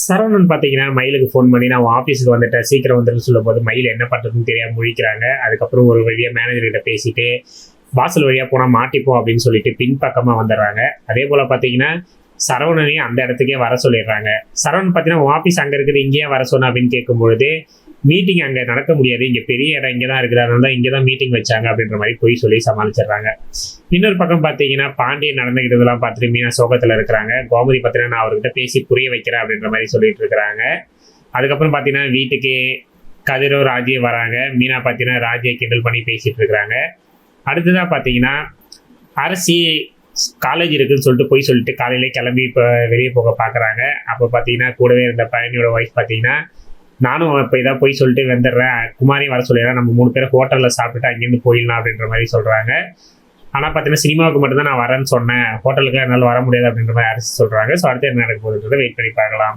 சரவணன் பார்த்தீங்கன்னா, மயிலுக்கு ஃபோன் பண்ணி நான் உன் ஆஃபீஸுக்கு வந்துட்டேன். சீக்கிரம் வந்துருன்னு சொல்லும்போது, மயில் என்ன பண்றதுன்னு தெரியாம முழிக்கிறாங்க. அதுக்கப்புறம் ஒரு வழியா மேனேஜர் கிட்ட பேசிட்டு, வாசல் வழியா போனா மாட்டிப்போம் அப்படின்னு சொல்லிட்டு பின்பக்கமா வந்துடுறாங்க. அதே போல பார்த்தீங்கன்னா, சரவணனையும் அந்த இடத்துக்கே வர சொல்லிடுறாங்க. சரவணன் பார்த்தீங்கன்னா, உன் ஆஃபீஸ் அங்க இருக்குது, இங்கேயே வர சொன்ன அப்படின்னு கேட்கும்பொழுது, மீட்டிங் அங்க நடக்க முடியாது. இங்க பெரிய இடம் இங்க தான் இருக்குது. அதனால தான் இங்க தான் மீட்டிங் வச்சாங்க அப்படின்ற மாரி பொய் சொல்லி சமாளிச்சிடுறாங்க. இன்னொரு பக்கம் பார்த்தீங்கன்னா, பாண்டியன் நடந்துக்கிட்டதெல்லாம் பார்த்துட்டு மீனா சோகத்துல இருக்கிறாங்க. கோமதி பார்த்தீங்கன்னா, நான் அவர்கிட்ட பேசி புரிய வைக்கிறேன் அப்படின்ற மாரி சொல்லிட்டு இருக்கிறாங்க. அதுக்கப்புறம் பார்த்தீங்கன்னா, வீட்டுக்கு கதிரும் ராஜியும் வராங்க. மீனா பார்த்தீங்கன்னா, ராஜியை கிண்டல் பண்ணி பேசிட்டு இருக்கிறாங்க. அடுத்ததா பார்த்தீங்கன்னா, அரசி காலேஜ் இருக்குன்னு சொல்லிட்டு பொய் சொல்லிட்டு காலையிலே கிளம்பி இப்போ வெளியே போக பார்க்குறாங்க. அப்போ பார்த்தீங்கன்னா, கூடவே இருந்த பழனியோட ஒய்ஃப் பார்த்தீங்கன்னா, நானும் இப்போ இதாக போய் சொல்லிட்டு வந்துடுறேன், குமாரையும் வர சொல்லிடுறேன், நம்ம 3 பேரும் ஹோட்டலில் சாப்பிட்டுட்டு அங்கேருந்து போயிடலாம் அப்படின்ற மாதிரி சொல்கிறாங்க. ஆனால் பார்த்தீங்கன்னா, சினிமாவுக்கு மட்டும்தான் நான் வரேன்னு சொன்னேன், ஹோட்டலுக்கு என்னால் வர முடியாது அப்படின்ற மாதிரி அரசு சொல்கிறாங்க. ஸோ அடுத்து என்ன நடக்க போகுதுன்றதை வெயிட் பண்ணி பார்க்கலாம்.